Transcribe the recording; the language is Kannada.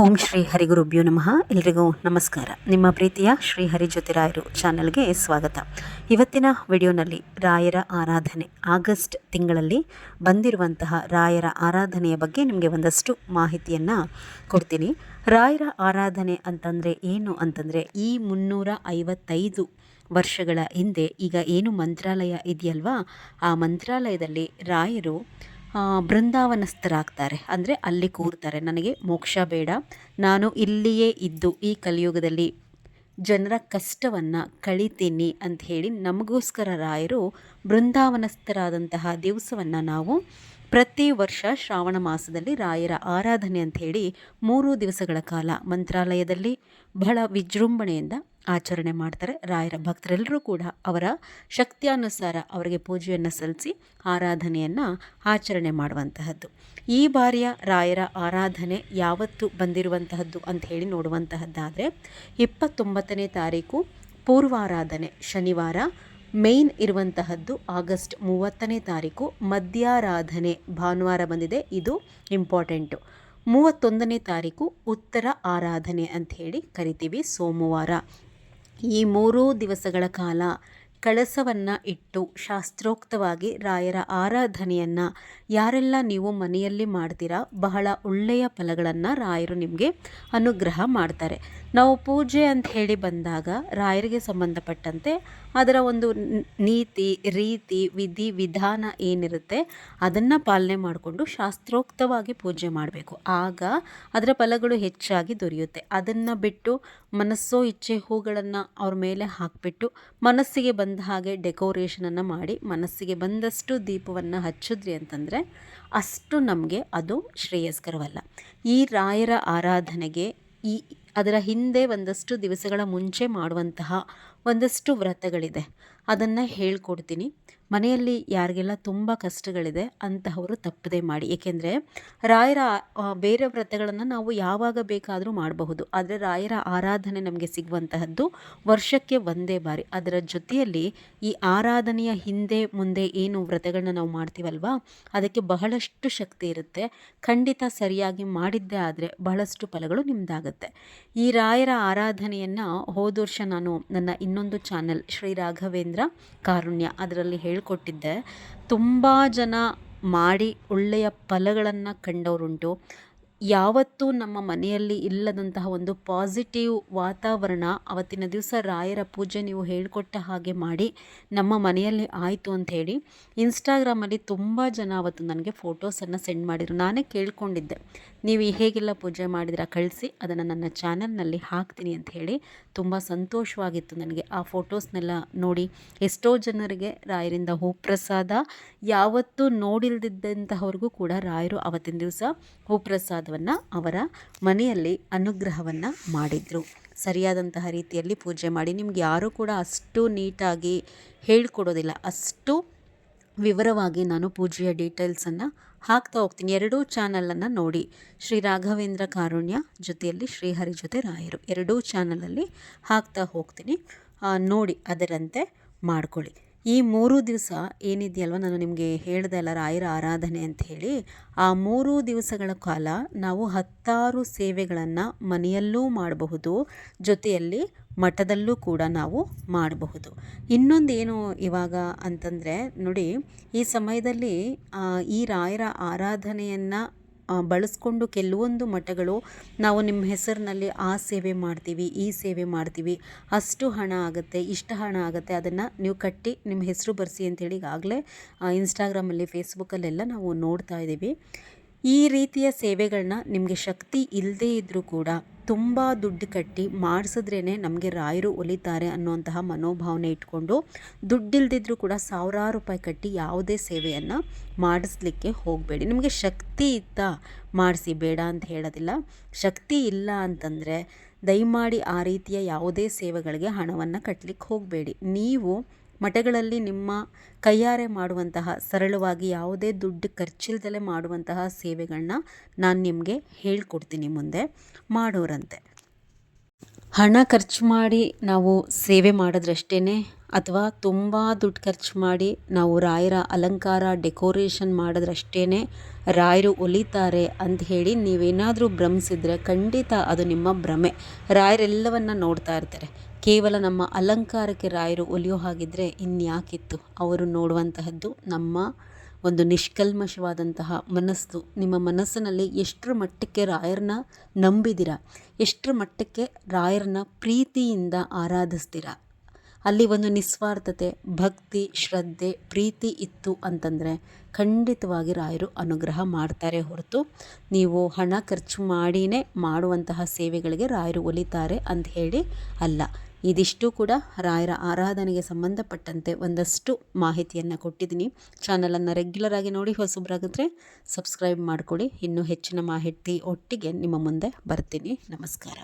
ಓಂ ಶ್ರೀ ಹರಿಗುರುಭ್ಯೋ ನಮಃ. ಎಲ್ರಿಗೂ ನಮಸ್ಕಾರ. ನಿಮ್ಮ ಪ್ರೀತಿಯ ಶ್ರೀ ಹರಿ ಜ್ಯೋತಿರಾಯರು ಚಾನಲ್ಗೆ ಸ್ವಾಗತ. ಇವತ್ತಿನ ವಿಡಿಯೋನಲ್ಲಿ ರಾಯರ ಆರಾಧನೆ, ಆಗಸ್ಟ್ ತಿಂಗಳಲ್ಲಿ ಬಂದಿರುವಂತಹ ರಾಯರ ಆರಾಧನೆಯ ಬಗ್ಗೆ ನಿಮಗೆ ಒಂದಷ್ಟು ಮಾಹಿತಿಯನ್ನು ಕೊಡ್ತೀನಿ. ರಾಯರ ಆರಾಧನೆ ಅಂತಂದರೆ ಏನು ಅಂತಂದರೆ, ಈ 355 ವರ್ಷಗಳ ಹಿಂದೆ ಈಗ ಏನು ಮಂತ್ರಾಲಯ ಇದೆಯಲ್ವಾ, ಆ ಮಂತ್ರಾಲಯದಲ್ಲಿ ರಾಯರು ಬೃಂದಾವನಸ್ಥರಾಗ್ತಾರೆ. ಅಂದರೆ ಅಲ್ಲಿ ಕೂರ್ತಾರೆ, ನನಗೆ ಮೋಕ್ಷ ಬೇಡ, ನಾನು ಇಲ್ಲಿಯೇ ಇದ್ದು ಈ ಕಲಿಯುಗದಲ್ಲಿ ಜನರ ಕಷ್ಟವನ್ನು ಕಳಿತೀನಿ ಅಂತ ಹೇಳಿ ನಮಗೋಸ್ಕರ ರಾಯರು ಬೃಂದಾವನಸ್ಥರಾದಂತಹ ದಿವಸವನ್ನು ನಾವು ಪ್ರತಿ ವರ್ಷ ಶ್ರಾವಣ ಮಾಸದಲ್ಲಿ ರಾಯರ ಆರಾಧನೆ ಅಂಥೇಳಿ 3 ದಿವಸಗಳ ಕಾಲ ಮಂತ್ರಾಲಯದಲ್ಲಿ ಬಹಳ ವಿಜೃಂಭಣೆಯಿಂದ ಆಚರಣೆ ಮಾಡ್ತಾರೆ. ರಾಯರ ಭಕ್ತರೆಲ್ಲರೂ ಕೂಡ ಅವರ ಶಕ್ತಿಯಾನುಸಾರ ಅವರಿಗೆ ಪೂಜೆಯನ್ನು ಸಲ್ಲಿಸಿ ಆರಾಧನೆಯನ್ನು ಆಚರಣೆ ಮಾಡುವಂತಹದ್ದು. ಈ ಬಾರಿಯ ರಾಯರ ಆರಾಧನೆ ಯಾವತ್ತು ಬಂದಿರುವಂತಹದ್ದು ಅಂತ ಹೇಳಿ ನೋಡುವಂತಹದ್ದಾದರೆ 29ನೇ ತಾರೀಕು ಪೂರ್ವಾರಾಧನೆ ಶನಿವಾರ, ಮೇನ್ ಇರುವಂತಹದ್ದು ಆಗಸ್ಟ್ 30ನೇ ತಾರೀಕು ಮಧ್ಯಾರಾಧನೆ ಭಾನುವಾರ ಬಂದಿದೆ, ಇದು ಇಂಪಾರ್ಟೆಂಟು. 31ನೇ ತಾರೀಕು ಉತ್ತರ ಆರಾಧನೆ ಅಂಥೇಳಿ ಕರಿತೀವಿ, ಸೋಮವಾರ. ಈ 3 ದಿವಸಗಳ ಕಾಲ ಕಳಸವನ್ನು ಇಟ್ಟು ಶಾಸ್ತ್ರೋಕ್ತವಾಗಿ ರಾಯರ ಆರಾಧನೆಯನ್ನು ಯಾರೆಲ್ಲ ನೀವು ಮನೆಯಲ್ಲಿ ಮಾಡ್ತೀರಾ, ಬಹಳ ಒಳ್ಳೆಯ ಫಲಗಳನ್ನು ರಾಯರು ನಿಮಗೆ ಅನುಗ್ರಹ ಮಾಡ್ತಾರೆ. ನಾವು ಪೂಜೆ ಅಂತ ಹೇಳಿ ಬಂದಾಗ ರಾಯರಿಗೆ ಸಂಬಂಧಪಟ್ಟಂತೆ ಅದರ ಒಂದು ನೀತಿ, ರೀತಿ, ವಿಧಿ, ವಿಧಾನ ಏನಿರುತ್ತೆ ಅದನ್ನು ಪಾಲನೆ ಮಾಡಿಕೊಂಡು ಶಾಸ್ತ್ರೋಕ್ತವಾಗಿ ಪೂಜೆ ಮಾಡಬೇಕು. ಆಗ ಅದರ ಫಲಗಳು ಹೆಚ್ಚಾಗಿ ದೊರೆಯುತ್ತೆ. ಅದನ್ನು ಬಿಟ್ಟು ಮನಸ್ಸೋ ಇಚ್ಛೆ ಹೂಗಳನ್ನು ಅವ್ರ ಮೇಲೆ ಹಾಕಿಬಿಟ್ಟು ಮನಸ್ಸಿಗೆ ಬಂದ ಹಾಗೆ ಡೆಕೋರೇಷನನ್ನು ಮಾಡಿ ಮನಸ್ಸಿಗೆ ಬಂದಷ್ಟು ದೀಪವನ್ನು ಹಚ್ಚಿದ್ರಿ ಅಂತಂದರೆ ಅಷ್ಟು ನಮಗೆ ಅದು ಶ್ರೇಯಸ್ಕರವಲ್ಲ. ಈ ರಾಯರ ಆರಾಧನೆಗೆ ಅದರ ಹಿಂದೆ ಒಂದಷ್ಟು ದಿವಸಗಳ ಮುಂಚೆ ಮಾಡುವಂತಹ ಒಂದಷ್ಟು ವ್ರತಗಳಿದೆ, ಅದನ್ನು ಹೇಳ್ಕೊಡ್ತೀನಿ. ಮನೆಯಲ್ಲಿ ಯಾರಿಗೆಲ್ಲ ತುಂಬ ಕಷ್ಟಗಳಿದೆ ಅಂತಹವರು ತಪ್ಪದೇ ಮಾಡಿ. ಏಕೆಂದರೆ ರಾಯರ ಬೇರೆ ವ್ರತಗಳನ್ನು ನಾವು ಯಾವಾಗ ಬೇಕಾದರೂ ಮಾಡಬಹುದು, ಆದರೆ ರಾಯರ ಆರಾಧನೆ ನಮಗೆ ಸಿಗುವಂತಹದ್ದು ವರ್ಷಕ್ಕೆ ಒಂದೇ ಬಾರಿ. ಅದರ ಜೊತೆಯಲ್ಲಿ ಈ ಆರಾಧನೆಯ ಹಿಂದೆ ಮುಂದೆ ಏನು ವ್ರತಗಳನ್ನ ನಾವು ಮಾಡ್ತೀವಲ್ವಾ, ಅದಕ್ಕೆ ಬಹಳಷ್ಟು ಶಕ್ತಿ ಇರುತ್ತೆ. ಖಂಡಿತ ಸರಿಯಾಗಿ ಮಾಡಿದ್ದೇ ಆದರೆ ಬಹಳಷ್ಟು ಫಲಗಳು ನಿಮ್ಮದಾಗುತ್ತೆ. ಈ ರಾಯರ ಆರಾಧನೆಯನ್ನು ಹೋದ ವರ್ಷ ನಾನು ನನ್ನ ಇನ್ನೊಂದು ಚಾನಲ್ ಶ್ರೀ ರಾಘವೇಂದ್ರ ಕಾರುಣ್ಯ ಅದರಲ್ಲಿ ಹೇಳಿಕೊಟ್ಟಿದ್ದೆ. ತುಂಬ ಜನ ಮಾಡಿ ಒಳ್ಳೆಯ ಫಲಗಳನ್ನು ಕಂಡವರುಂಟು. ಯಾವತ್ತೂ ನಮ್ಮ ಮನೆಯಲ್ಲಿ ಇಲ್ಲದಂತಹ ಒಂದು ಪಾಸಿಟಿವ್ ವಾತಾವರಣ ಅವತ್ತಿನ ದಿವಸ ರಾಯರ ಪೂಜೆ ನೀವು ಹೇಳಿಕೊಟ್ಟ ಹಾಗೆ ಮಾಡಿ ನಮ್ಮ ಮನೆಯಲ್ಲಿ ಆಯಿತು ಅಂಥೇಳಿ ಇನ್ಸ್ಟಾಗ್ರಾಮಲ್ಲಿ ತುಂಬ ಜನ ಅವತ್ತು ನನಗೆ ಫೋಟೋಸನ್ನು ಸೆಂಡ್ ಮಾಡಿದರು. ನಾನೇ ಕೇಳ್ಕೊಂಡಿದ್ದೆ, ನೀವು ಹೇಗೆಲ್ಲ ಪೂಜೆ ಮಾಡಿದಿರ ಕಳಿಸಿ, ಅದನ್ನು ನನ್ನ ಚಾನಲ್ನಲ್ಲಿ ಹಾಕ್ತೀನಿ ಅಂತ ಹೇಳಿ. ತುಂಬ ಸಂತೋಷವಾಗಿತ್ತು ನನಗೆ ಆ ಫೋಟೋಸ್ನೆಲ್ಲ ನೋಡಿ. ಎಷ್ಟೋ ಜನರಿಗೆ ರಾಯರಿಂದ ಹೂಪ್ರಸಾದ, ಯಾವತ್ತೂ ನೋಡಿಲ್ದಿದ್ದಂತಹವ್ರಿಗೂ ಕೂಡ ರಾಯರು ಅವತ್ತಿನ ದಿವಸ ಹೂಪ್ರಸಾದವನ್ನು ಅವರ ಮನೆಯಲ್ಲಿ ಅನುಗ್ರಹವನ್ನು ಮಾಡಿದರು. ಸರಿಯಾದಂತಹ ರೀತಿಯಲ್ಲಿ ಪೂಜೆ ಮಾಡಿ. ನಿಮ್ಗೆ ಯಾರೂ ಕೂಡ ಅಷ್ಟು ನೀಟಾಗಿ ಹೇಳ್ಕೊಡೋದಿಲ್ಲ, ಅಷ್ಟು ವಿವರವಾಗಿ ನಾನು ಪೂಜೆಯ ಡೀಟೇಲ್ಸನ್ನು ಹಾಕ್ತಾ ಹೋಗ್ತೀನಿ. ಎರಡೂ ಚಾನಲನ್ನು ನೋಡಿ, ಶ್ರೀ ರಾಘವೇಂದ್ರ ಕಾರುಣ್ಯ ಜೊತೆಯಲ್ಲಿ ಶ್ರೀಹರಿ ಜೊತೆ ರಾಯರು, ಎರಡೂ ಚಾನಲಲ್ಲಿ ಹಾಕ್ತಾ ಹೋಗ್ತೀನಿ. ನೋಡಿ ಅದರಂತೆ ಮಾಡ್ಕೊಳ್ಳಿ. ಈ 3 ದಿವಸ ಏನಿದೆಯಲ್ವ, ನಾನು ನಿಮಗೆ ಹೇಳ್ದೆ ಅಲ್ಲ ರಾಯರ ಆರಾಧನೆ ಅಂತ ಹೇಳಿ, ಆ 3 ದಿವಸಗಳ ಕಾಲ ನಾವು 10 ಸೇವೆಗಳನ್ನು ಮನೆಯಲ್ಲೂ ಮಾಡಬಹುದು, ಜೊತೆಯಲ್ಲಿ ಮಠದಲ್ಲೂ ಕೂಡ ನಾವು ಮಾಡಬಹುದು. ಇನ್ನೊಂದೇನು ಇವಾಗ ಅಂತಂದರೆ ನೋಡಿ, ಈ ಸಮಯದಲ್ಲಿ ಈ ರಾಯರ ಆರಾಧನೆಯನ್ನು ಬಳಸ್ಕೊಂಡು ಕೆಲವೊಂದು ಮಠಗಳು ನಾವು ನಿಮ್ಮ ಹೆಸರಿನಲ್ಲಿ ಆ ಸೇವೆ ಮಾಡ್ತೀವಿ, ಈ ಸೇವೆ ಮಾಡ್ತೀವಿ, ಅಷ್ಟು ಹಣ ಆಗುತ್ತೆ, ಇಷ್ಟು ಹಣ ಆಗುತ್ತೆ, ಅದನ್ನು ನೀವು ಕಟ್ಟಿ ನಿಮ್ಮ ಹೆಸರು ಬರೆಸಿ ಅಂತೇಳಿ ಈಗಾಗಲೇ ಇನ್ಸ್ಟಾಗ್ರಾಮಲ್ಲಿ ಫೇಸ್ಬುಕ್ಕಲ್ಲೆಲ್ಲ ನಾವು ನೋಡ್ತಾ ಇದ್ದೀವಿ. ಈ ರೀತಿಯ ಸೇವೆಗಳನ್ನ ನಿಮಗೆ ಶಕ್ತಿ ಇಲ್ಲದೇ ಇದ್ದರೂ ಕೂಡ ತುಂಬ ದುಡ್ಡು ಕಟ್ಟಿ ಮಾಡಿಸಿದ್ರೇ ನಮಗೆ ರಾಯರು ಒಲಿತಾರೆ ಅನ್ನುವಂತಹ ಮನೋಭಾವನೆ ಇಟ್ಕೊಂಡು ದುಡ್ಡಿಲ್ದಿದ್ರೂ ಕೂಡ ಸಾವಿರಾರು ರೂಪಾಯಿ ಕಟ್ಟಿ ಯಾವುದೇ ಸೇವೆಯನ್ನು ಮಾಡಿಸ್ಲಿಕ್ಕೆ ಹೋಗಬೇಡಿ. ನಿಮಗೆ ಶಕ್ತಿ ಇತ್ತಾ ಮಾಡಿಸಿ, ಬೇಡ ಅಂತ ಹೇಳೋದಿಲ್ಲ. ಶಕ್ತಿ ಇಲ್ಲ ಅಂತಂದರೆ ದಯಮಾಡಿ ಆ ರೀತಿಯ ಯಾವುದೇ ಸೇವೆಗಳಿಗೆ ಹಣವನ್ನು ಕಟ್ಟಲಿಕ್ಕೆ ಹೋಗಬೇಡಿ. ನೀವು ಮಠಗಳಲ್ಲಿ ನಿಮ್ಮ ಕೈಯಾರೆ ಮಾಡುವಂತಹ ಸರಳವಾಗಿ ಯಾವುದೇ ದುಡ್ಡು ಖರ್ಚಿಲ್ದಲೇ ಮಾಡುವಂತಹ ಸೇವೆಗಳನ್ನ ನಾನು ನಿಮಗೆ ಹೇಳ್ಕೊಡ್ತೀನಿ, ಮುಂದೆ ಮಾಡೋರಂತೆ. ಹಣ ಖರ್ಚು ಮಾಡಿ ನಾವು ಸೇವೆ ಮಾಡಿದ್ರಷ್ಟೇ ಅಥವಾ ತುಂಬ ದುಡ್ಡು ಖರ್ಚು ಮಾಡಿ ನಾವು ರಾಯರ ಅಲಂಕಾರ ಡೆಕೋರೇಷನ್ ಮಾಡಿದ್ರಷ್ಟೇ ರಾಯರು ಒಲಿತಾರೆ ಅಂತ ಹೇಳಿ ನೀವೇನಾದರೂ ಭ್ರಮಿಸಿದ್ರೆ ಖಂಡಿತ ಅದು ನಿಮ್ಮ ಭ್ರಮೆ. ರಾಯರೆಲ್ಲವನ್ನ ನೋಡ್ತಾ ಇರ್ತಾರೆ. ಕೇವಲ ನಮ್ಮ ಅಲಂಕಾರಕ್ಕೆ ರಾಯರು ಒಲಿಯೋ ಹಾಗಿದ್ದರೆ ಇನ್ಯಾಕಿತ್ತು. ಅವರು ನೋಡುವಂತಹದ್ದು ನಮ್ಮ ಒಂದು ನಿಷ್ಕಲ್ಮಶವಾದಂತಹ ಮನಸ್ಸು. ನಿಮ್ಮ ಮನಸ್ಸಿನಲ್ಲಿ ಎಷ್ಟರ ಮಟ್ಟಕ್ಕೆ ರಾಯರನ್ನ ನಂಬಿದ್ದೀರಾ, ಎಷ್ಟರ ಮಟ್ಟಕ್ಕೆ ರಾಯರನ್ನ ಪ್ರೀತಿಯಿಂದ ಆರಾಧಿಸ್ತೀರಾ. ಅಲ್ಲಿ ಒಂದು ನಿಸ್ವಾರ್ಥತೆ, ಭಕ್ತಿ, ಶ್ರದ್ಧೆ, ಪ್ರೀತಿ ಇತ್ತು ಅಂತಂದರೆ ಖಂಡಿತವಾಗಿ ರಾಯರು ಅನುಗ್ರಹ ಮಾಡ್ತಾರೆ ಹೊರತು ನೀವು ಹಣ ಖರ್ಚು ಮಾಡಿಯೇ ಮಾಡುವಂತಹ ಸೇವೆಗಳಿಗೆ ರಾಯರು ಒಲಿತಾರೆ ಅಂತ ಹೇಳಿ ಅಲ್ಲ. ಇದಿಷ್ಟು ಕೂಡ ರಾಯರ ಆರಾಧನೆಗೆ ಸಂಬಂಧಪಟ್ಟಂತೆ ಒಂದಷ್ಟು ಮಾಹಿತಿಯನ್ನು ಕೊಟ್ಟಿದ್ದೀನಿ. ಚಾನಲನ್ನು ರೆಗ್ಯುಲರ್ ಆಗಿ ನೋಡಿ, ಹೊಸಬ್ರಾಗಿದ್ರೆ ಸಬ್ಸ್ಕ್ರೈಬ್ ಮಾಡಿಕೊಳ್ಳಿ. ಇನ್ನೂ ಹೆಚ್ಚಿನ ಮಾಹಿತಿ ಒಟ್ಟಿಗೆ ನಿಮ್ಮ ಮುಂದೆ ಬರ್ತೀನಿ. ನಮಸ್ಕಾರ.